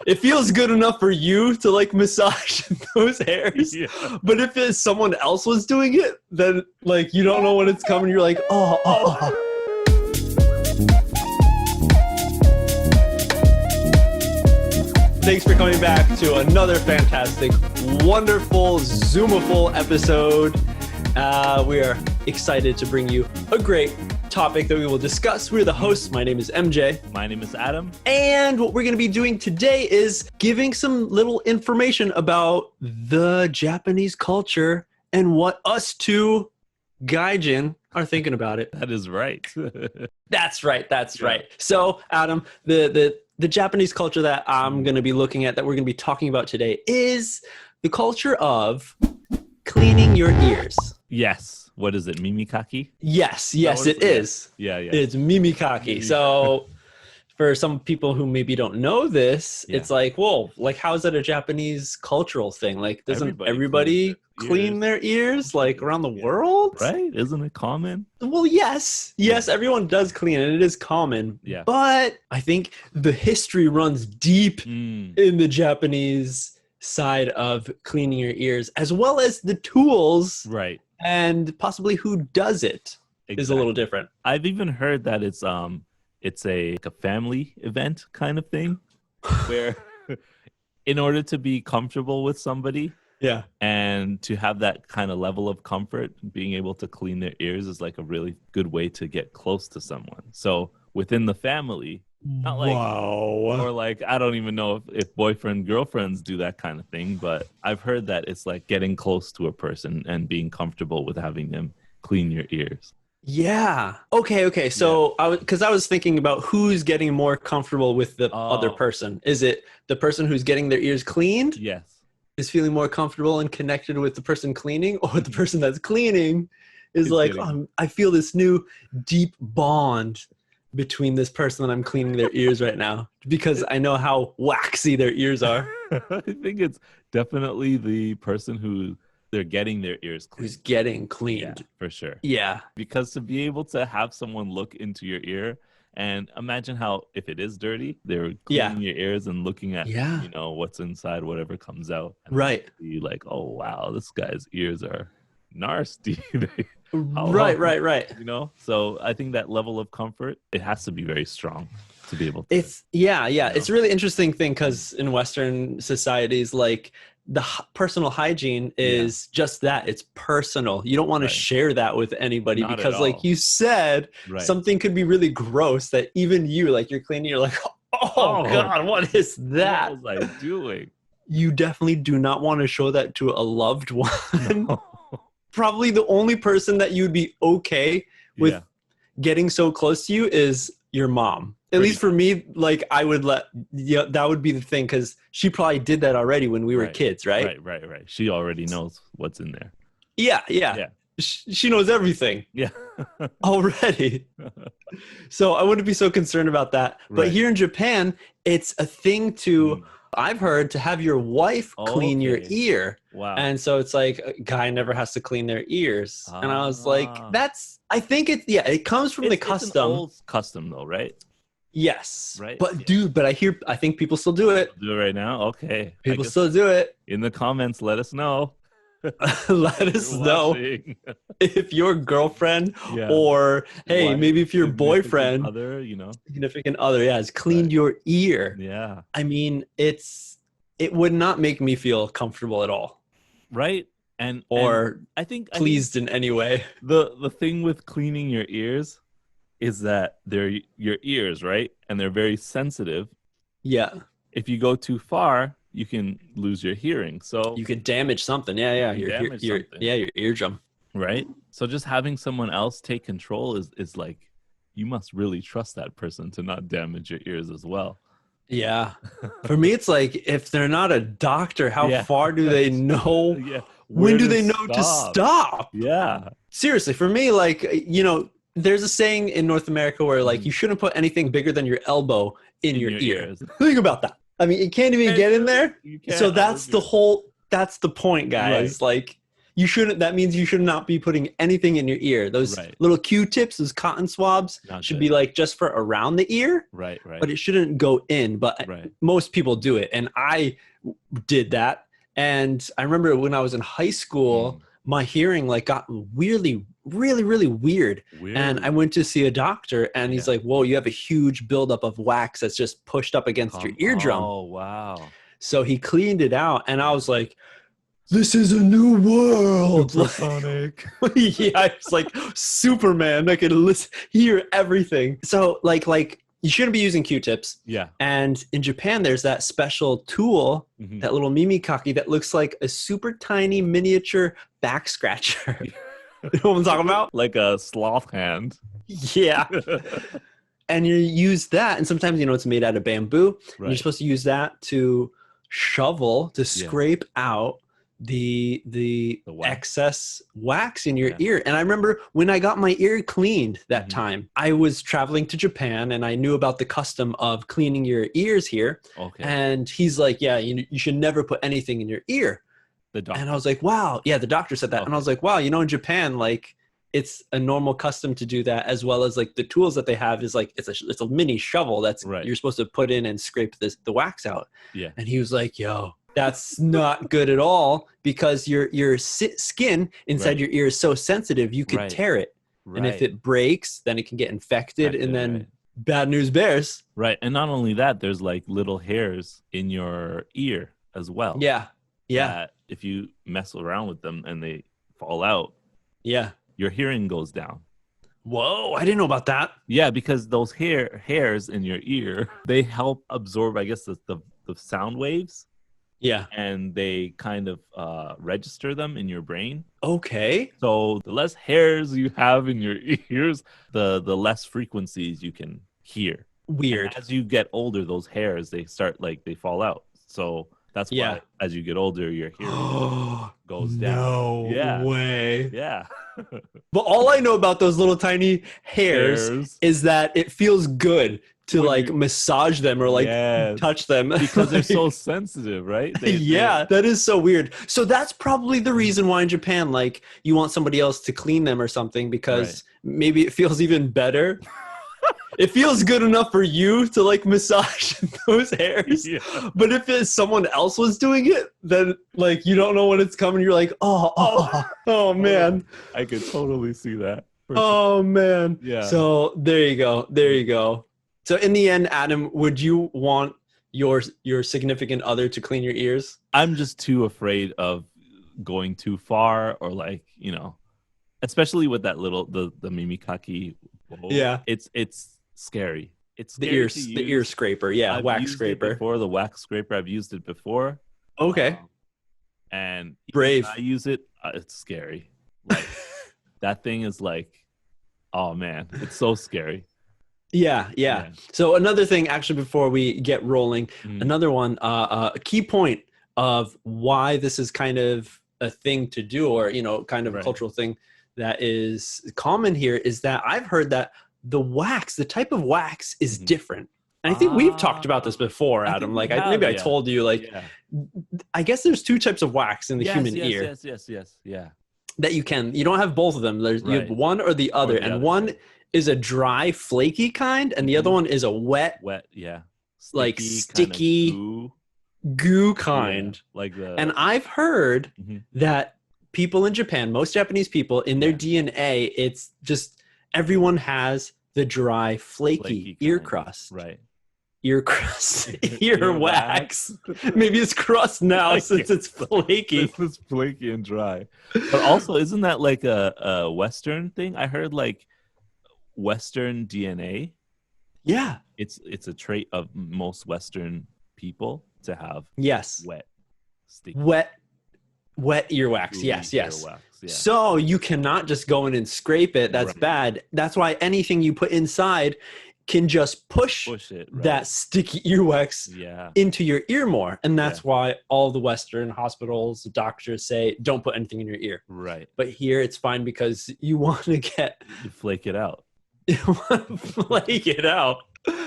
It feels good enough for you to like massage those hairs. Yeah. But if it's someone else was doing it, then like you don't know when it's coming. You're like, oh. Thanks for coming back to another fantastic, wonderful, Zoomiful episode. We are excited to bring you a great topic that we will discuss. We're the hosts. My name is MJ. My name is Adam. And what we're going to be doing today is giving some little information about the Japanese culture and what us two gaijin are thinking about it. That is right. That's right. So, Adam, the Japanese culture that I'm going to be looking at, that we're going to be talking about today, is the culture of cleaning your ears. Yes. What is it? Mimikaki? Yes, it is. Yeah. It's mimikaki. So for some people who maybe don't know this, it's like, whoa, like how is that a Japanese cultural thing? Like doesn't everybody clean their ears like around the world? Right? Isn't it common? Well, yes, everyone does clean and it is common. Yeah. But I think the history runs deep in the Japanese side of cleaning your ears, as well as the tools. Right. And possibly who does it is a little different. I've even heard that it's a family event kind of thing where in order to be comfortable with somebody and to have that kind of level of comfort, being able to clean their ears is like a really good way to get close to someone. So within the family, not like, or like, I don't even know if boyfriend, girlfriends do that kind of thing, but I've heard that it's like getting close to a person and being comfortable with having them clean your ears. Yeah. Okay. So I was thinking about who's getting more comfortable with the other person. Is it the person who's getting their ears cleaned? Yes. Is feeling more comfortable and connected with the person cleaning, or the person that's cleaning is like, I feel this new deep bond between this person that I'm cleaning their ears right now, because I know how waxy their ears are. I think it's definitely the person who they're getting their ears cleaned. Who's getting cleaned. Yeah, for sure. Yeah. Because to be able to have someone look into your ear and imagine how, if it is dirty, they're cleaning your ears and looking at, what's inside, whatever comes out. Right. Be like, oh, wow, this guy's ears are nasty. Right. You know, so I think that level of comfort, it has to be very strong to be able to. It's It's a really interesting thing because in Western societies, like the personal hygiene is just that. It's personal. You don't want to share that with anybody because, like you said, something could be really gross that even you, like you're cleaning, you're like, oh God, what is that? What was I doing? You definitely do not want to show that to a loved one. No. Probably the only person that you'd be okay with getting so close to you is your mom. At least for me, like I would that would be the thing, because she probably did that already when we were kids, right? Right. She already knows what's in there. Yeah. She knows everything. Yeah. Already. So I wouldn't be so concerned about that. But here in Japan, it's a thing to... I've heard to have your wife clean your ear. Wow. And so it's like a guy never has to clean their ears. And I was like, I think it comes from the custom. It's an old custom though, right? Yes. Right. But I think people still do it. Do it right now? Okay. People still do it. In the comments, let us know. Let us know if your girlfriend or maybe if your boyfriend, significant other has cleaned your ear. Yeah. I mean, it would not make me feel comfortable at all. Right. And I think pleased in any way. The thing with cleaning your ears is that they're your ears, right? And they're very sensitive. Yeah. If you go too far, you can lose your hearing. So you could damage something. Yeah. Your eardrum. Right. So just having someone else take control is like, you must really trust that person to not damage your ears as well. Yeah. For me, it's like, if they're not a doctor, how far do they know? When do they know to stop? Yeah. Seriously, for me, like, there's a saying in North America where like, you shouldn't put anything bigger than your elbow in your ear. Think about that. I mean, it can't even get in there. So that's the point, guys. Right. Like, that means you should not be putting anything in your ear. Those little Q-tips, those cotton swabs should be like just for around the ear. Right. But it shouldn't go in. But most people do it. And I did that. And I remember when I was in high school, my hearing like got really, really weird. And I went to see a doctor and he's like, whoa, you have a huge buildup of wax that's just pushed up against your eardrum. Oh, wow. So he cleaned it out and I was like, this is a new world. Supersonic. Yeah, it's like Superman. I can hear everything. So like you shouldn't be using Q-tips. Yeah. And in Japan, there's that special tool, that little mimikaki that looks like a super tiny miniature back scratcher. You know what I'm talking about? Like a sloth hand. Yeah. And you use that, and sometimes, it's made out of bamboo. And you're supposed to use that to scrape out the excess wax in your ear. And I remember when I got my ear cleaned that time, I was traveling to Japan and I knew about the custom of cleaning your ears here. Okay. And he's like, yeah, you should never put anything in your ear. The doctor. And I was like, wow. Yeah, the doctor said that. Okay. And I was like, wow, in Japan, like it's a normal custom to do that, as well as like the tools that they have is like, it's a mini shovel that's you're supposed to put in and scrape the wax out. Yeah. And he was like, yo, that's not good at all, because your skin inside your ear is so sensitive, you could tear it. And if it breaks, then it can get infected and then bad news bears. Right. And not only that, there's like little hairs in your ear as well. Yeah. Yeah. If you mess around with them and they fall out, your hearing goes down. Whoa, I didn't know about that. Yeah, because those hairs in your ear, they help absorb, I guess, the sound waves. Yeah. And they kind of register them in your brain. Okay. So the less hairs you have in your ears, the less frequencies you can hear. Weird. And as you get older, those hairs, they fall out. So that's why as you get older, your hearing goes down. No way. Yeah. But all I know about those little tiny hairs is that it feels good to massage them or touch them. Because they're so sensitive, right? That is so weird. So that's probably the reason why in Japan, like, you want somebody else to clean them or something, because maybe it feels even better. It feels good enough for you to like massage those hairs. Yeah. But if someone else was doing it, then like you don't know when it's coming. You're like, oh man. I could totally see that. Oh man. Yeah. So there you go. So in the end, Adam, would you want your significant other to clean your ears? I'm just too afraid of going too far, or especially with that the mimikaki. Yeah. It's scary. It's scary the ear scraper. Yeah. Wax scraper. Before the wax scraper, I've used it before. Okay. And brave. I use it. It's scary. Like that thing is like, oh man, it's so scary. Yeah. So another thing, actually, before we get rolling, another one, a key point of why this is kind of a thing to do, or, kind of a cultural thing that is common here, is that I've heard that the type of wax is different. And I think we've talked about this before, Adam. I told you, I guess there's two types of wax in the human ear. Yes. Yeah. That you don't have both of them. You have one or the other, one is a dry, flaky kind, and the other one is a wet, sticky goo kind. And I've heard that people in Japan, most Japanese people, in their DNA, it's just everyone has the dry, flaky ear crust. Right. Ear crust, ear wax. Maybe it's crust now since it's flaky. It's flaky and dry. But also, isn't that like a Western thing? I heard like Western DNA. Yeah. It's a trait of most Western people to have wet, sticky. Wet earwax. Yes. Earwax, yeah. So you cannot just go in and scrape it. That's bad. That's why anything you put inside can just push it, that sticky earwax into your ear more. And that's why all the Western hospitals, doctors say, don't put anything in your ear. Right. But here it's fine because you want to you flake it out. You want to flake it out.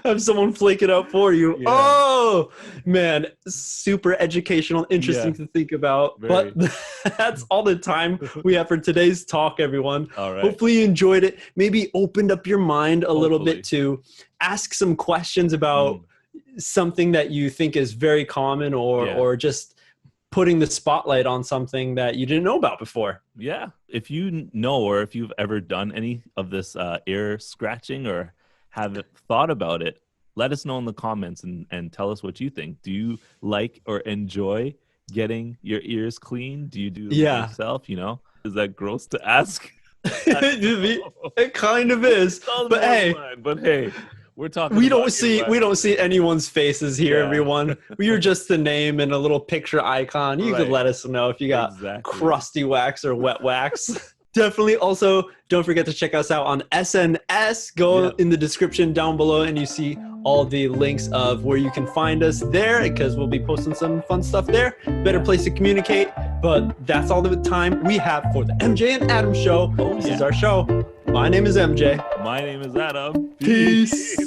Have someone flake it out for you. Yeah. Oh man, super educational, interesting to think about. Very. But that's all the time we have for today's talk, everyone. All right. Hopefully you enjoyed it. Maybe opened up your mind a little bit to ask some questions about something that you think is very common, or just putting the spotlight on something that you didn't know about before. Yeah. If you know, or if you've ever done any of this ear scratching or have thought about it, let us know in the comments and tell us what you think. Do you like or enjoy getting your ears clean? Do you do it yourself? You know, is that gross to ask? It kind of is. But hey, we're talking. We don't see anyone's faces here, everyone. We're just the name and a little picture icon. You can let us know if you got crusty wax or wet wax. Definitely. Also, don't forget to check us out on SNS. Go in the description down below and you see all the links of where you can find us there, because we'll be posting some fun stuff there. Better place to communicate. But that's all the time we have for the MJ and Adam show. This is our show. My name is MJ. My name is Adam. Peace.